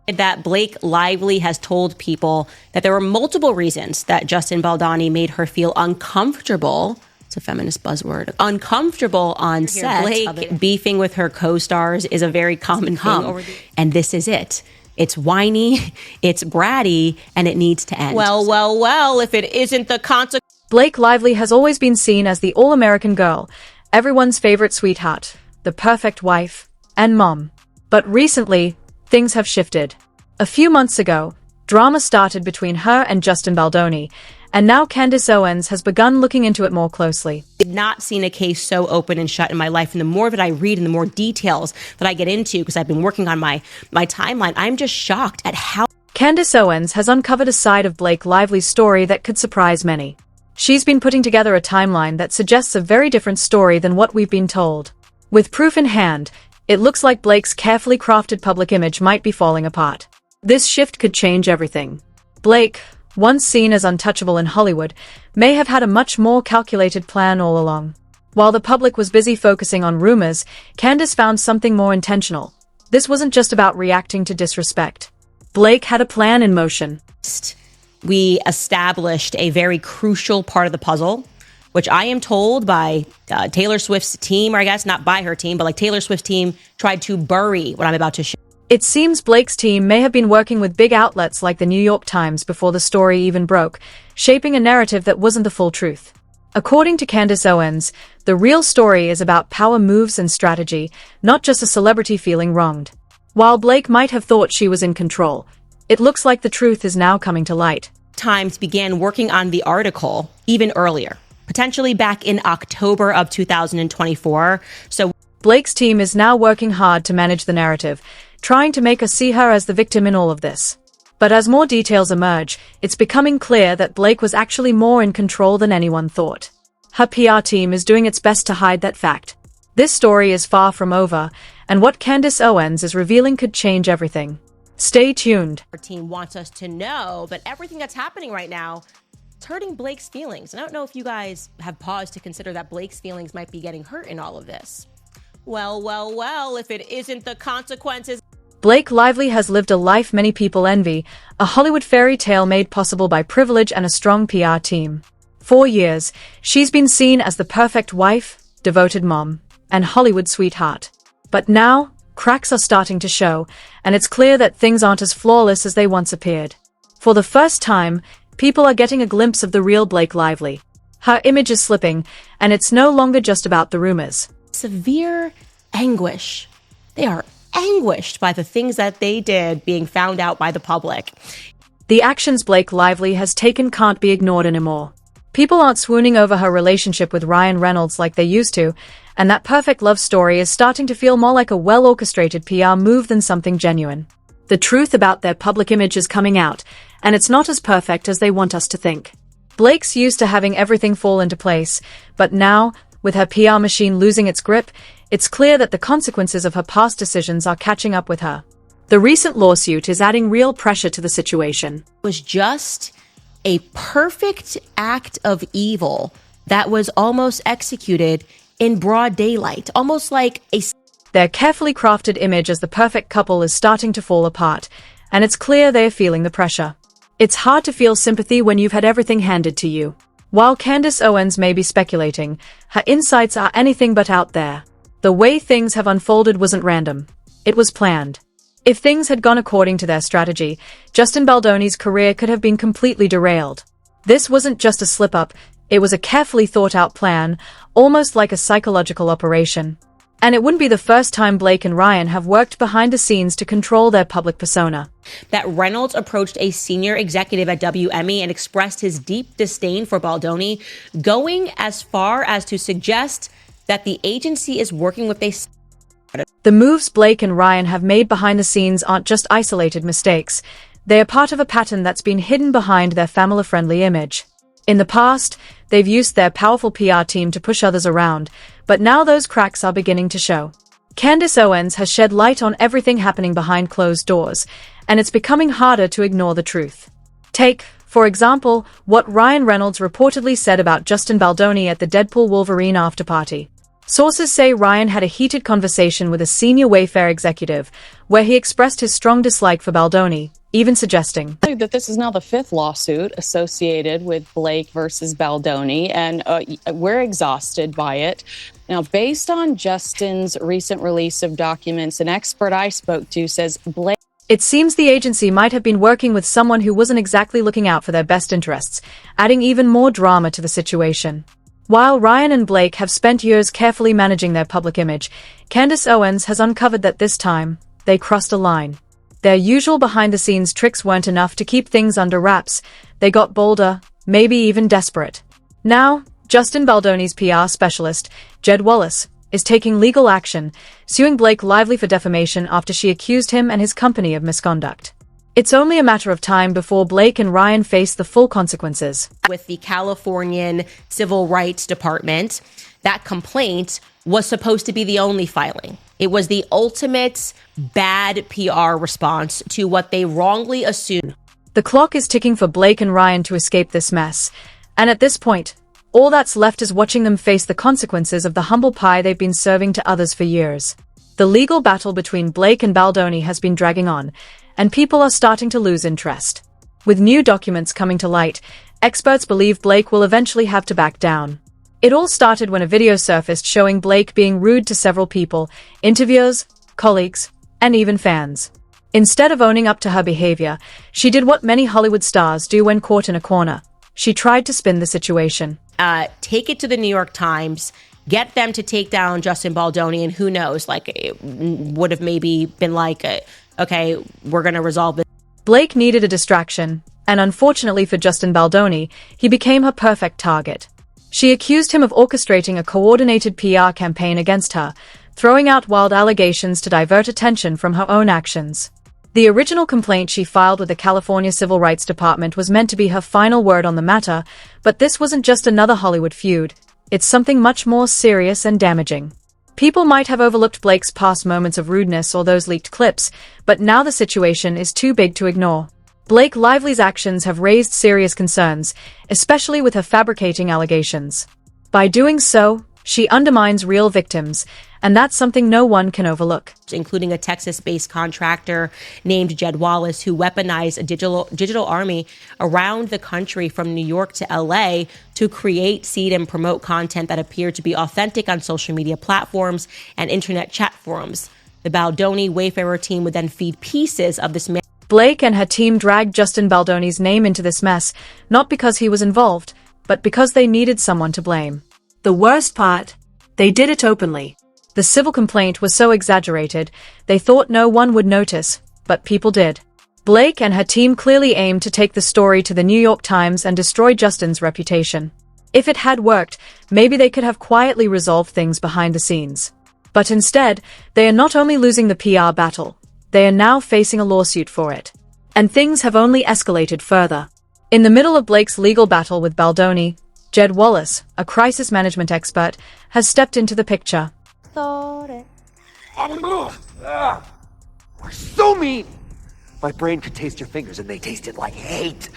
That Blake Lively has told people that there were multiple reasons that Justin Baldoni made her feel uncomfortable. It's a feminist buzzword. Uncomfortable on set. Blake beefing with her co-stars is a very common thing. And this is it. It's whiny, it's bratty, and it needs to end. Well, if it isn't the consequence. Blake Lively has always been seen as the all-American girl, everyone's favorite sweetheart, the perfect wife, and mom. But recently, things have shifted. A few months ago, drama started between her and Justin Baldoni, and now Candace Owens has begun looking into it more closely. I've not seen a case so open and shut in my life, and the more that I read and the more details that I get into, because I've been working on my timeline, I'm just shocked at how Candace Owens has uncovered a side of Blake Lively's story that could surprise many. She's been putting together a timeline that suggests a very different story than what we've been told. With proof in hand, it looks like Blake's carefully crafted public image might be falling apart. This shift could change everything. Blake, once seen as untouchable in Hollywood, may have had a much more calculated plan all along. While the public was busy focusing on rumors, Candace found something more intentional. This wasn't just about reacting to disrespect. Blake had a plan in motion. We established a very crucial part of the puzzle, which I am told by Taylor Swift's team, or I guess not by her team, but like Taylor Swift's team tried to bury what I'm about to show. It seems Blake's team may have been working with big outlets like the New York Times before the story even broke, shaping a narrative that wasn't the full truth. According to Candace Owens, the real story is about power moves and strategy, not just a celebrity feeling wronged. While Blake might have thought she was in control, it looks like the truth is now coming to light. Times began working on the article even earlier, potentially back in October of 2024. So Blake's team is now working hard to manage the narrative, trying to make us see her as the victim in all of this. But as more details emerge, it's becoming clear that Blake was actually more in control than anyone thought. Her PR team is doing its best to hide that fact. This story is far from over, and what Candace Owens is revealing could change everything. Stay tuned. Our team wants us to know that everything that's happening right now is hurting Blake's feelings. And I don't know if you guys have paused to consider that Blake's feelings might be getting hurt in all of this. Well, if it isn't the consequences. Blake Lively has lived a life many people envy, a Hollywood fairy tale made possible by privilege and a strong PR team. For years, she's been seen as the perfect wife, devoted mom, and Hollywood sweetheart. But now, cracks are starting to show, and it's clear that things aren't as flawless as they once appeared. For the first time, people are getting a glimpse of the real Blake Lively. Her image is slipping, and it's no longer just about the rumors. Severe anguish. They are anguished by the things that they did being found out by the public. The actions Blake Lively has taken can't be ignored anymore. People aren't swooning over her relationship with Ryan Reynolds like they used to, and that perfect love story is starting to feel more like a well-orchestrated PR move than something genuine. The truth about their public image is coming out, and it's not as perfect as they want us to think. Blake's used to having everything fall into place, but now, with her PR machine losing its grip, it's clear that the consequences of her past decisions are catching up with her. The recent lawsuit is adding real pressure to the situation. It was just a perfect act of evil that was almost executed in broad daylight, almost like a... Their carefully crafted image as the perfect couple is starting to fall apart, and it's clear they're feeling the pressure. It's hard to feel sympathy when you've had everything handed to you. While Candace Owens may be speculating, her insights are anything but out there. The way things have unfolded wasn't random. It was planned. If things had gone according to their strategy, Justin Baldoni's career could have been completely derailed. This wasn't just a slip-up, it was a carefully thought-out plan, almost like a psychological operation. And it wouldn't be the first time Blake and Ryan have worked behind the scenes to control their public persona. That Reynolds approached a senior executive at WME and expressed his deep disdain for Baldoni, going as far as to suggest that the agency is working with a... The moves Blake and Ryan have made behind the scenes aren't just isolated mistakes. They are part of a pattern that's been hidden behind their family-friendly image. In the past, they've used their powerful PR team to push others around, but now those cracks are beginning to show. Candace Owens has shed light on everything happening behind closed doors, and it's becoming harder to ignore the truth. Take, for example, what Ryan Reynolds reportedly said about Justin Baldoni at the Deadpool Wolverine after-party. Sources say Ryan had a heated conversation with a senior Wayfair executive, where he expressed his strong dislike for Baldoni, even suggesting that this is now the 5th lawsuit associated with Blake versus Baldoni, and we're exhausted by it. Now, based on Justin's recent release of documents, an expert I spoke to says Blake... It seems the agency might have been working with someone who wasn't exactly looking out for their best interests, adding even more drama to the situation. While Ryan and Blake have spent years carefully managing their public image, Candace Owens has uncovered that this time, they crossed a line. Their usual behind-the-scenes tricks weren't enough to keep things under wraps. They got bolder, maybe even desperate. Now, Justin Baldoni's PR specialist, Jed Wallace, is taking legal action, suing Blake Lively for defamation after she accused him and his company of misconduct. It's only a matter of time before Blake and Ryan face the full consequences. With the Californian Civil Rights Department, that complaint was supposed to be the only filing. It was the ultimate bad PR response to what they wrongly assumed. The clock is ticking for Blake and Ryan to escape this mess. And at this point, all that's left is watching them face the consequences of the humble pie they've been serving to others for years. The legal battle between Blake and Baldoni has been dragging on, and people are starting to lose interest. With new documents coming to light, experts believe Blake will eventually have to back down. It all started when a video surfaced showing Blake being rude to several people, interviewers, colleagues, and even fans. Instead of owning up to her behavior, she did what many Hollywood stars do when caught in a corner. She tried to spin the situation. Take it to the New York Times, get them to take down Justin Baldoni, and who knows, like, it would have maybe been like, okay, we're going to resolve this. Blake needed a distraction, and unfortunately for Justin Baldoni, he became her perfect target. She accused him of orchestrating a coordinated PR campaign against her, throwing out wild allegations to divert attention from her own actions. The original complaint she filed with the California Civil Rights Department was meant to be her final word on the matter, but this wasn't just another Hollywood feud. It's something much more serious and damaging. People might have overlooked Blake's past moments of rudeness or those leaked clips, but now the situation is too big to ignore. Blake Lively's actions have raised serious concerns, especially with her fabricating allegations. By doing so, she undermines real victims, and that's something no one can overlook. Including a Texas-based contractor named Jed Wallace, who weaponized a digital army around the country from New York to LA to create, seed, and promote content that appeared to be authentic on social media platforms and internet chat forums. The Baldoni Wayfarer team would then feed pieces of this. Blake and her team dragged Justin Baldoni's name into this mess, not because he was involved, but because they needed someone to blame. The worst part? They did it openly. The civil complaint was so exaggerated, they thought no one would notice, but people did. Blake and her team clearly aimed to take the story to the New York Times and destroy Justin's reputation. If it had worked, maybe they could have quietly resolved things behind the scenes. But instead, they are not only losing the PR battle, they are now facing a lawsuit for it. And things have only escalated further. In the middle of Blake's legal battle with Baldoni, Jed Wallace, a crisis management expert, has stepped into the picture. We're so mean! My brain could taste your fingers and they tasted like hate.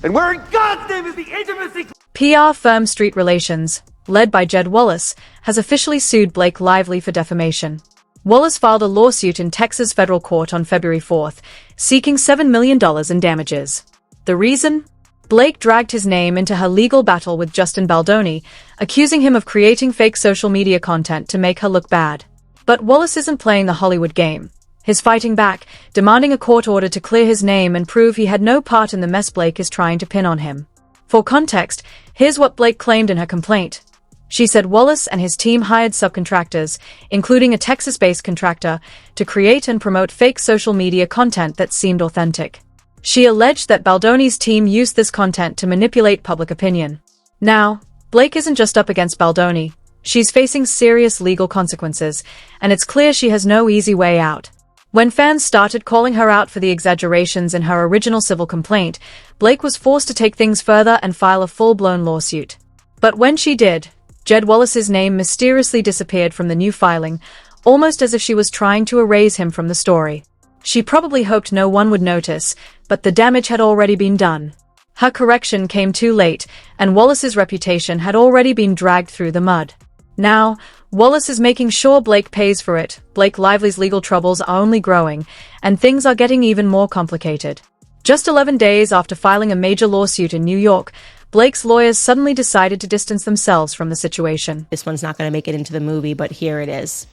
And where in God's name is the intimacy? PR firm Street Relations, led by Jed Wallace, has officially sued Blake Lively for defamation. Wallace filed a lawsuit in Texas federal court on February 4th, seeking $7 million in damages. The reason? Blake dragged his name into her legal battle with Justin Baldoni, accusing him of creating fake social media content to make her look bad. But Wallace isn't playing the Hollywood game. He's fighting back, demanding a court order to clear his name and prove he had no part in the mess Blake is trying to pin on him. For context, here's what Blake claimed in her complaint. She said Wallace and his team hired subcontractors, including a Texas-based contractor, to create and promote fake social media content that seemed authentic. She alleged that Baldoni's team used this content to manipulate public opinion. Now, Blake isn't just up against Baldoni. She's facing serious legal consequences, and it's clear she has no easy way out. When fans started calling her out for the exaggerations in her original civil complaint, Blake was forced to take things further and file a full-blown lawsuit. But when she did, Jed Wallace's name mysteriously disappeared from the new filing, almost as if she was trying to erase him from the story. She probably hoped no one would notice, but the damage had already been done. Her correction came too late, and Wallace's reputation had already been dragged through the mud. Now, Wallace is making sure Blake pays for it. Blake Lively's legal troubles are only growing, and things are getting even more complicated. Just 11 days after filing a major lawsuit in New York, Blake's lawyers suddenly decided to distance themselves from the situation. This one's not going to make it into the movie, but here it is.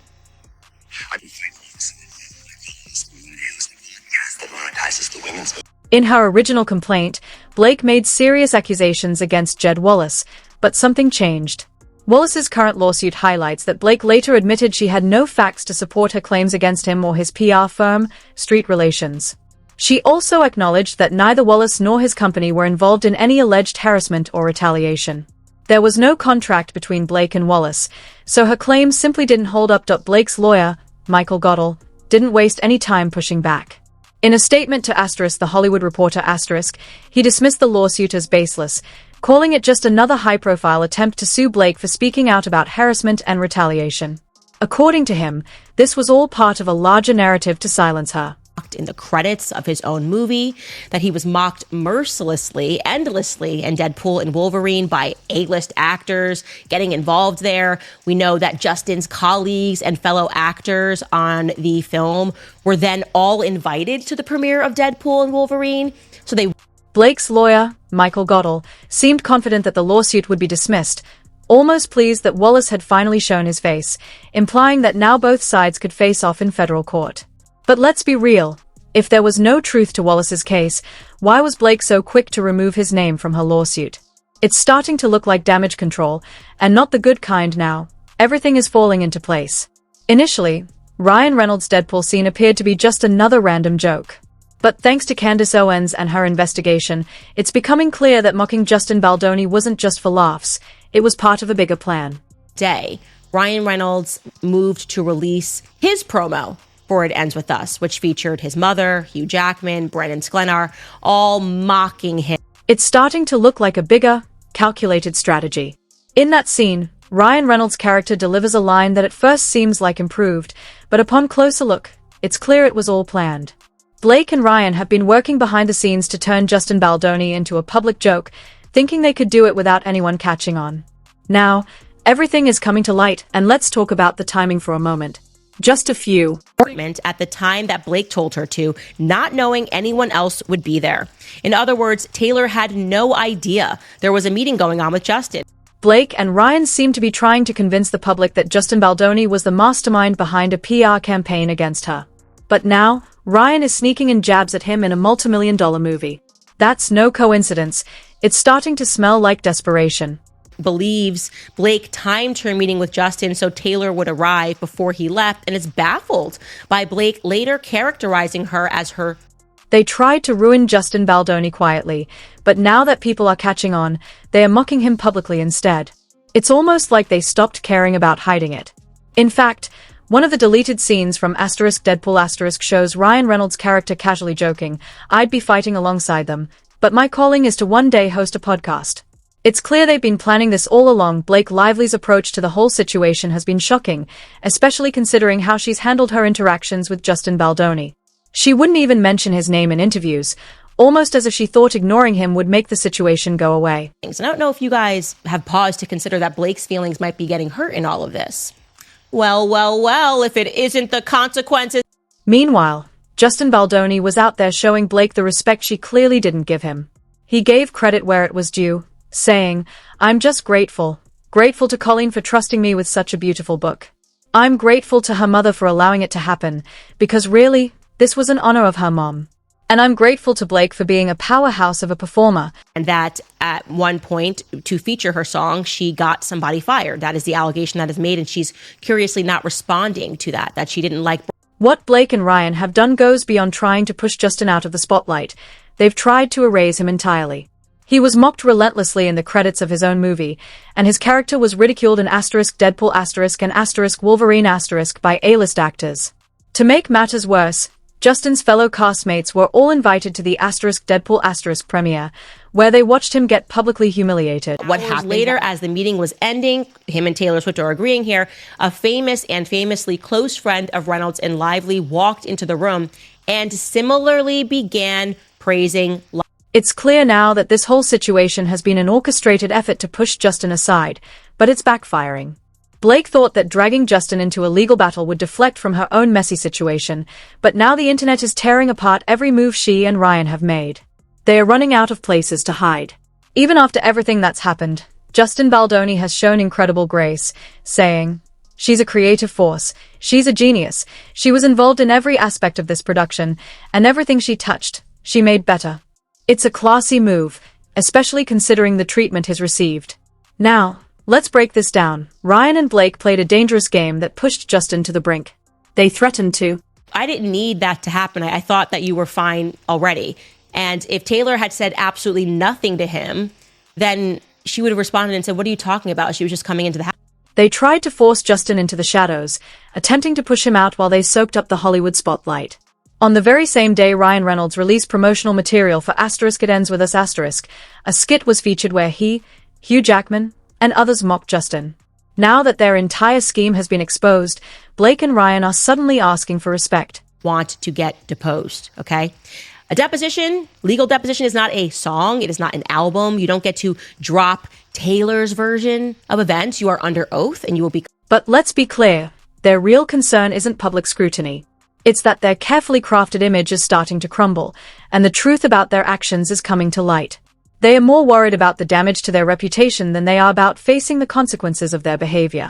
In her original complaint, Blake made serious accusations against Jed Wallace, but something changed. Wallace's current lawsuit highlights that Blake later admitted she had no facts to support her claims against him or his PR firm, Street Relations. She also acknowledged that neither Wallace nor his company were involved in any alleged harassment or retaliation. There was no contract between Blake and Wallace, so her claims simply didn't hold up. Blake's lawyer, Michael Goddell, didn't waste any time pushing back. In a statement to *The Hollywood Reporter*, he dismissed the lawsuit as baseless, calling it just another high-profile attempt to sue Blake for speaking out about harassment and retaliation. According to him, this was all part of a larger narrative to silence her. In the credits of his own movie, that he was mocked mercilessly, endlessly in Deadpool and Wolverine by A-list actors getting involved there. We know that Justin's colleagues and fellow actors on the film were then all invited to the premiere of Deadpool and Wolverine. Blake's lawyer, Michael Goddell, seemed confident that the lawsuit would be dismissed, almost pleased that Wallace had finally shown his face, implying that now both sides could face off in federal court. But let's be real. If there was no truth to Wallace's case, why was Blake so quick to remove his name from her lawsuit? It's starting to look like damage control, and not the good kind now. Everything is falling into place. Initially, Ryan Reynolds' Deadpool scene appeared to be just another random joke. But thanks to Candace Owens and her investigation, it's becoming clear that mocking Justin Baldoni wasn't just for laughs, it was part of a bigger plan. Ryan Reynolds moved to release his promo for It Ends With Us, which featured his mother, Hugh Jackman, Brendan Sklenar, all mocking him. It's starting to look like a bigger, calculated strategy. In that scene, Ryan Reynolds' character delivers a line that at first seems like improved, but upon closer look, it's clear it was all planned. Blake and Ryan have been working behind the scenes to turn Justin Baldoni into a public joke, thinking they could do it without anyone catching on. Now, everything is coming to light, and let's talk about the timing for a moment. Just a few. At the time that Blake told her to, not knowing anyone else would be there. In other words, Taylor had no idea there was a meeting going on with Justin. Blake and Ryan seemed to be trying to convince the public that Justin Baldoni was the mastermind behind a PR campaign against her. But now, Ryan is sneaking in jabs at him in a multi-million-dollar movie. That's no coincidence. It's starting to smell like desperation. Believes Blake timed her meeting with Justin so Taylor would arrive before he left, and is baffled by Blake later characterizing her as her. They tried to ruin Justin Baldoni quietly, but now that people are catching on, they are mocking him publicly instead. It's almost like they stopped caring about hiding it. In fact, one of the deleted scenes from Deadpool shows Ryan Reynolds' character casually joking, "I'd be fighting alongside them, but my calling is to one day host a podcast." It's clear they've been planning this all along. Blake Lively's approach to the whole situation has been shocking, especially considering how she's handled her interactions with Justin Baldoni. She wouldn't even mention his name in interviews, almost as if she thought ignoring him would make the situation go away. I don't know if you guys have paused to consider that Blake's feelings might be getting hurt in all of this. Well, if it isn't the consequences. Meanwhile, Justin Baldoni was out there showing Blake the respect she clearly didn't give him. He gave credit where it was due, saying, "I'm just grateful to Colleen for trusting me with such a beautiful book. I'm grateful to her mother for allowing it to happen, because really, this was an honor of her mom. And I'm grateful to Blake for being a powerhouse of a performer." And that at one point, to feature her song, she got somebody fired. That is the allegation that is made, and she's curiously not responding to that she didn't like. What Blake and Ryan have done goes beyond trying to push Justin out of the spotlight. They've tried to erase him entirely. He was mocked relentlessly in the credits of his own movie, and his character was ridiculed in Deadpool and Wolverine by A-list actors. To make matters worse, Justin's fellow castmates were all invited to the Deadpool premiere, where they watched him get publicly humiliated. What happened later, as the meeting was ending, him and Taylor Swift are agreeing here, a famous and famously close friend of Reynolds and Lively walked into the room and similarly began praising. It's clear now that this whole situation has been an orchestrated effort to push Justin aside, but it's backfiring. Blake thought that dragging Justin into a legal battle would deflect from her own messy situation, but now the internet is tearing apart every move she and Ryan have made. They are running out of places to hide. Even after everything that's happened, Justin Baldoni has shown incredible grace, saying, "She's a creative force. She's a genius. She was involved in every aspect of this production, and everything she touched, she made better. It's a classy move, especially considering the treatment he's received." Now, let's break this down. Ryan and Blake played a dangerous game that pushed Justin to the brink. They threatened to. I didn't need that to happen. I thought that you were fine already. And if Taylor had said absolutely nothing to him, then she would have responded and said, "What are you talking about?" She was just coming into the house. They tried to force Justin into the shadows, attempting to push him out while they soaked up the Hollywood spotlight. On the very same day Ryan Reynolds released promotional material for It Ends With Us a skit was featured where he, Hugh Jackman, and others mocked Justin. Now that their entire scheme has been exposed, Blake and Ryan are suddenly asking for respect. Want to get deposed, okay? A deposition, legal deposition, is not a song. It is not an album. You don't get to drop Taylor's version of events. You are under oath and you will be... But let's be clear, their real concern isn't public scrutiny. It's that their carefully crafted image is starting to crumble, and the truth about their actions is coming to light. They are more worried about the damage to their reputation than they are about facing the consequences of their behavior.